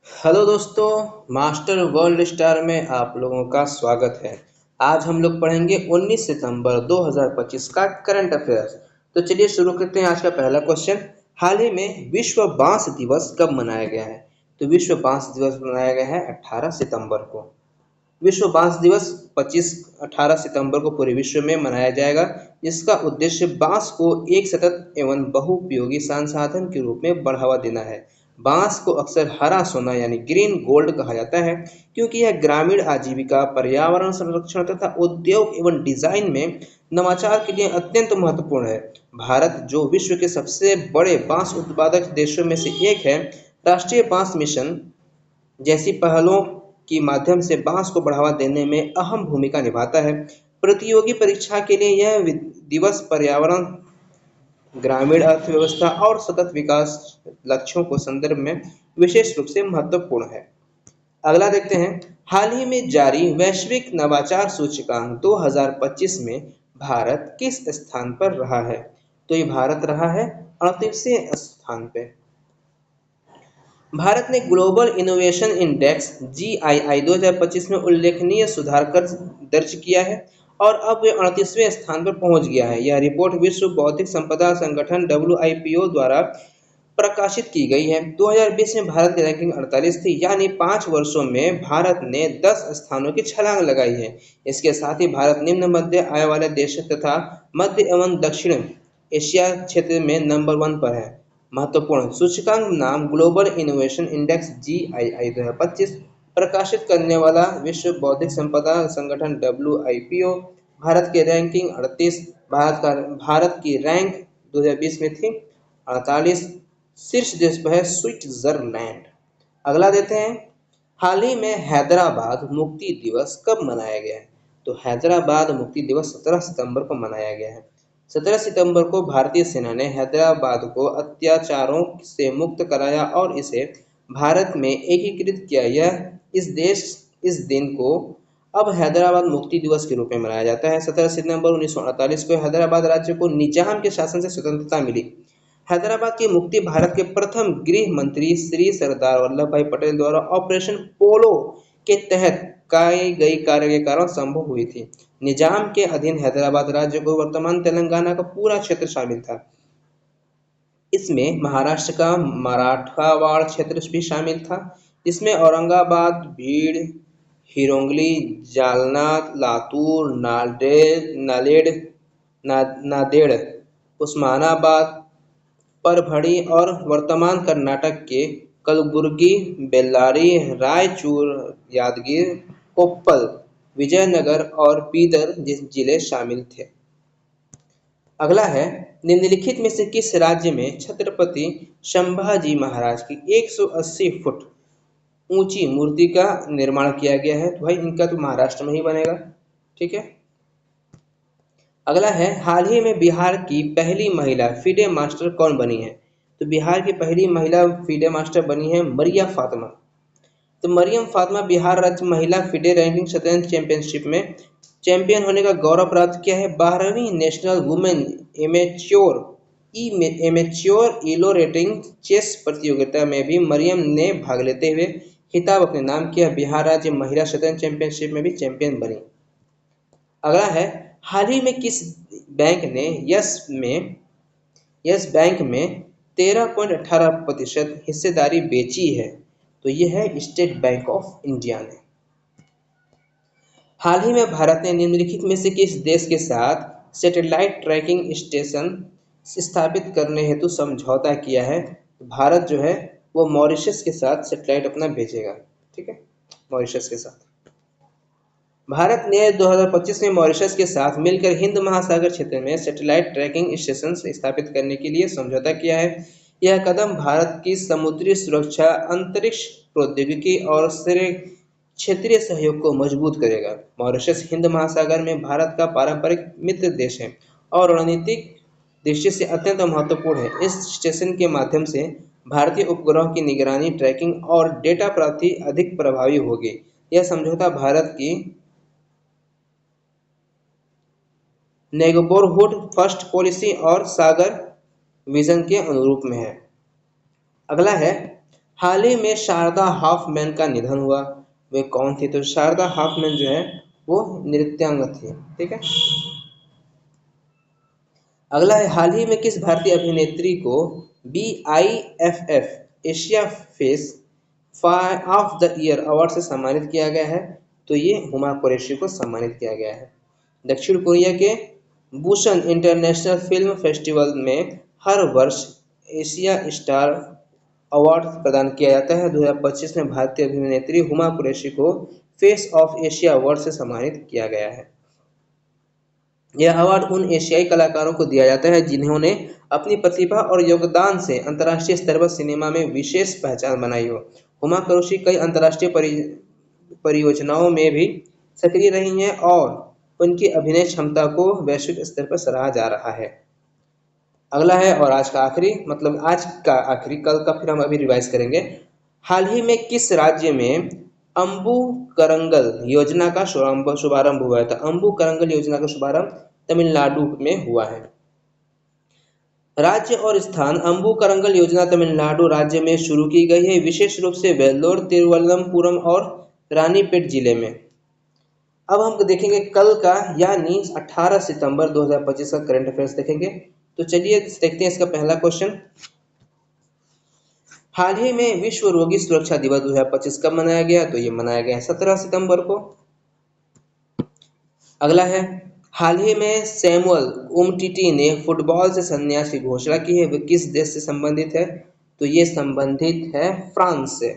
Hello दोस्तों, master world star में आप लोगों का स्वागत है। आज हम लोग पढ़ेंगे 19 सितंबर 2025 का करंट अफेयर्स। तो चलिए शुरू करते हैं। आज का पहला क्वेश्चन, हाल ही में विश्व बांस दिवस कब मनाया गया है? तो विश्व बांस दिवस मनाया गया है 18 सितंबर को। विश्व बांस दिवस 25-18 सितंबर को पूरे विश्व में मनाया जाएगा, जिसका उद्देश्य बांस को एक सतत एवं बहुउपयोगी संसाधन के रूप में बढ़ावा देना है। बांस को अक्सर हरा सोना यानी ग्रीन गोल्ड कहा जाता है, क्योंकि यह ग्रामीण आजीविका, पर्यावरण संरक्षण तथा उद्योग एवं डिजाइन में नवाचार के लिए अत्यंत महत्वपूर्ण है। भारत, जो विश्व के सबसे बड़े बांस उत्पादक देशों में से एक है, राष्ट्रीय बांस मिशन जैसी पहलों के माध्यम से बांस को बढ़ावा देने में अहम भूमिका निभाता है। प्रतियोगी परीक्षा के लिए यह दिवस पर्यावरण, ग्रामीण अर्थव्यवस्था और सतत विकास लक्ष्यों को संदर्भ में विशेष रूप से महत्वपूर्ण है। अगला देखते हैं, हाल ही में जारी वैश्विक नवाचार सूचकांक 2025 में भारत किस स्थान पर रहा है? तो ये भारत रहा है 38वें स्थान पे। भारत ने ग्लोबल इनोवेशन इंडेक्स (जीआईआई) 2025 में उल्लेखनीय सुधार कर दर्ज किया है और अब वे 38वें स्थान पर पहुंच गया है। यह रिपोर्ट विश्व बौद्धिक संपदा संगठन (डब्ल्यूआईपीओ) द्वारा प्रकाशित की गई है। 2020 में भारत की रैंकिंग 48 थी, यानी 5 वर्षों में भारत ने 10 स्थानों की छलांग लगाई है। इसके साथ ही भारत निम्न मध्य आय वाले देशों तथा मध्य एवं दक्षिण एशिया क्षेत्र में नंबर 1 पर है। महत्वपूर्ण सूचकांक नाम ग्लोबल इनोवेशन इंडेक्स (जीआईआई) 2025 प्रकाशित करने वाला विश्व बौद्धिक संपदा संगठन (डब्ल्यूआईपीओ). भारत की रैंकिंग 38, भारत की रैंक 2020 में थी 48। शीर्ष देश पर है स्विट्जरलैंड। अगला देते हैं, हाल ही में हैदराबाद मुक्ति दिवस कब मनाया गया है? तो हैदराबाद मुक्ति दिवस 17 सितंबर को मनाया गया है। 17 सितंबर को भारतीय सेना ने हैदराबाद को अत्याचारों से मुक्त कराया और इसे भारत में एकीकृत किया। इस दिन को अब हैदराबाद मुक्ति दिवस के रूप में मनाया जाता है। 17 सितंबर 1948 को हैदराबाद राज्य को निजाम के शासन से स्वतंत्रता मिली। हैदराबाद की मुक्ति भारत के प्रथम गृह मंत्री श्री सरदार वल्लभ भाई पटेल द्वारा ऑपरेशन पोलो के तहत की गई कार्य के कारण संभव हुई थी। निजाम के अधीन हैदराबाद राज्य को वर्तमान तेलंगाना का पूरा क्षेत्र शामिल था। इसमें महाराष्ट्र का मराठवाड़ क्षेत्र भी शामिल था, जिसमें औरंगाबाद, भीड़, हिरोंगली, जालना, लातूर, नांदेड़, नांदेड़, उस्मानाबाद, परभणी और वर्तमान कर्नाटक के कलबुर्गी, बेल्लारी, रायचूर, यादगीर, कोप्पल, विजयनगर और बीदर जिले शामिल थे। अगला है, निम्नलिखित में से किस राज्य में छत्रपति संभाजी महाराज की 180 फुट ऊंची मूर्ति का निर्माण किया गया है? तो भाई इनका तो महाराष्ट्र में ही बनेगा। ठीक है। अगला है, हाल ही में बिहार की पहली महिला फीडे मास्टर कौन बनी है? तो बिहार की पहली महिला फीडे मास्टर बनी है मरिया फातिमा। तो मरियम फातिमा बिहार राज्य महिला फीडे रैंकिंग शतरंज चैंपियनशिप में चैंपियन होने का गौरव प्राप्त किया है। 12वीं नेशनल वुमेन एमेच्योर इलो रेटिंग चेस प्रतियोगिता में भी मरियम ने भाग लेते हुए खिताब अपने नाम किया। बिहार राज्य महिला शतरंज चैंपियनशिप में भी चैंपियन बनी। अगला है, हाल ही में किस बैंक ने यस बैंक में 13.18% हिस्सेदारी बेची है? तो यह है स्टेट बैंक ऑफ इंडिया ने। हाल ही में भारत ने निम्नलिखित में से किस देश के साथ सैटेलाइट ट्रैकिंग स्टेशन स्थापित करने हेतु समझौता किया है? भारत जो है वो मॉरिशस के साथ सैटेलाइट अपना भेजेगा। ठीक है, मॉरिशस के साथ। भारत ने 2025 में मॉरिशस के साथ मिलकर हिंद महासागर क्षेत्र में सैटेलाइट ट्रैकिंग स्टेशन स्थापित करने के लिए समझौता किया है। यह कदम भारत की समुद्री सुरक्षा, अंतरिक्ष प्रौद्योगिकी और क्षेत्रीय सहयोग को मजबूत करेगा। मॉरिशस हिंद महासागर में भारत का पारंपरिक मित्र देश है और रणनीतिक दृष्टि से अत्यंत महत्वपूर्ण है। इस स्टेशन के माध्यम से भारतीय उपग्रहों की निगरानी, ट्रैकिंग और डेटा प्राप्ति अधिक प्रभावी होगी। यह समझौता भारत की नेगबोरहुड फर्स्ट पॉलिसी और सागर विजन के अनुरूप में है। अगला है, हाल ही में शारदा हाफमैन का निधन हुआ। वे कौन थी? तो शारदा हाफमैन जो है वो नृत्यांगना थी। ठीक है। अगला है, हाल ही में किस भारतीय अभिनेत्री को BIFF Asia face of the year award से सम्मानित किया गया है? तो ये हुमा कुरैशी को सम्मानित किया गया है। दक्षिण कोरिया के बुसान इंटरनेशनल फिल्म फेस्टिवल में हर वर्ष एशिया स्टार अवार्ड प्रदान किया जाता है। 2025 में भारतीय अभिनेत्री हुमा कुरैशी को फेस ऑफ एशिया अवार्ड से सम्मानित किया गया है। यह अवार्ड उन एशियाई कलाकारों को दिया जाता है जिन्होंने अपनी प्रतिभा और योगदान से अंतर्राष्ट्रीय स्तर पर सिनेमा में विशेष पहचान बनाई हो। हुमा कुरैशी कई अंतर्राष्ट्रीय परियोजनाओं में भी सक्रिय रही हैं और उनकी अभिनय क्षमता को वैश्विक स्तर पर सराहा जा रहा है। अगला है और आज का आखिरी, मतलब आज का आखिरी, कल का फिर हम अभी रिवाइज करेंगे। हाल ही में किस राज्य में अम्बु करंगल योजना का शुभारंभ हुआ है? तो अम्बु करंगल योजना का शुभारंभ तमिलनाडु में हुआ है। राज्य और स्थान, अम्बु करंगल योजना तमिलनाडु राज्य में शुरू की गई है, विशेष रूप से वेल्लोर, तिरुवनंतपुरम और रानीपेट जिले में। अब हम देखेंगे कल का, यानी 18 सितंबर 2025 का करंट अफेयर्स देखेंगे। तो चलिए देखते हैं इसका पहला क्वेश्चन। हाल ही में विश्व रोगी सुरक्षा दिवस 2025 कब मनाया गया? तो ये मनाया गया 17 सितंबर को। अगला है, हाल ही में सैमुअल उमटीटी ने फुटबॉल से संन्यास की घोषणा की है, वह किस देश से संबंधित है? तो ये संबंधित है फ्रांस से।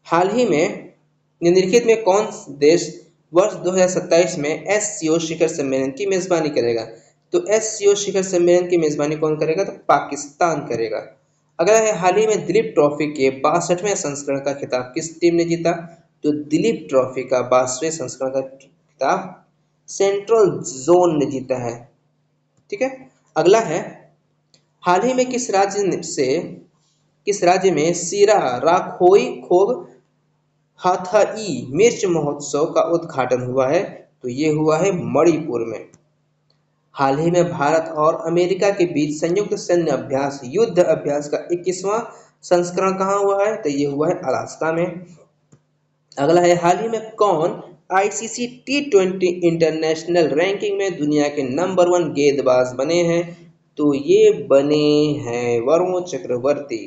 हाल ही में निम्नलिखित में कौन देश वर्ष 2027 में SCO शिखर सम्मेलन की मेजबानी करेगा? तो SCO शिखर सम्मेलन की मेजबानी कौन करेगा? तो पाकिस्तान करेगा। अगला है, हाल ही में दिलीप ट्रॉफी के 62वें संस्करण का खिताब किस टीम ने जीता? तो दिलीप ट्रॉफी का 62वें संस्करण का खिताब सेंट्रल जोन ने जीता है। ठीक है। अगला है, हाल ही में किस राज्य में सीरा राखोई खोग हाथाई मिर्च महोत्सव का उद्घाटन हुआ है? तो ये हुआ है मणिपुर में। हाल ही में भारत और अमेरिका के बीच संयुक्त सैन्य अभ्यास युद्ध अभ्यास का 21वां संस्करण कहाँ हुआ है? तो ये हुआ है अलास्का में। अगला है, हाल ही में कौन ICC T20 इंटरनेशनल रैंकिंग में दुनिया के नंबर 1 गेंदबाज बने हैं? तो ये बने हैं वरुण चक्रवर्ती।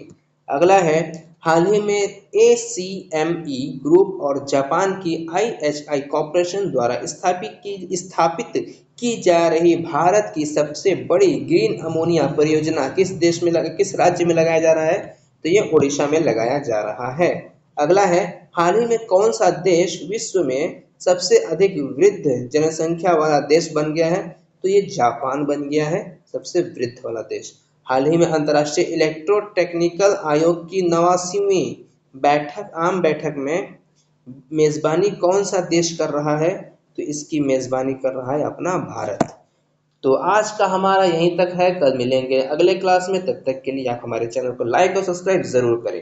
अगला है, हाल ही में ACME ग्रुप और जापान की IHI कॉर्पोरेशन द्वारा स्थापित की जा रही भारत की सबसे बड़ी ग्रीन अमोनिया परियोजना किस राज्य में लगाया जा रहा है? तो ये उड़ीसा में लगाया जा रहा है। अगला है, हाल ही में कौन सा देश विश्व में सबसे अधिक वृद्ध जनसंख्या वाला देश बन गया है? तो ये जापान बन गया है सबसे वृद्ध वाला देश। हाल ही में अंतर्राष्ट्रीय इलेक्ट्रोटेक्निकल आयोग की 89वीं आम बैठक में मेजबानी कौन सा देश कर रहा है? तो इसकी मेजबानी कर रहा है अपना भारत। तो आज का हमारा यहीं तक है, कल मिलेंगे अगले क्लास में। तब तक के लिए आप हमारे चैनल को लाइक और सब्सक्राइब जरूर करें।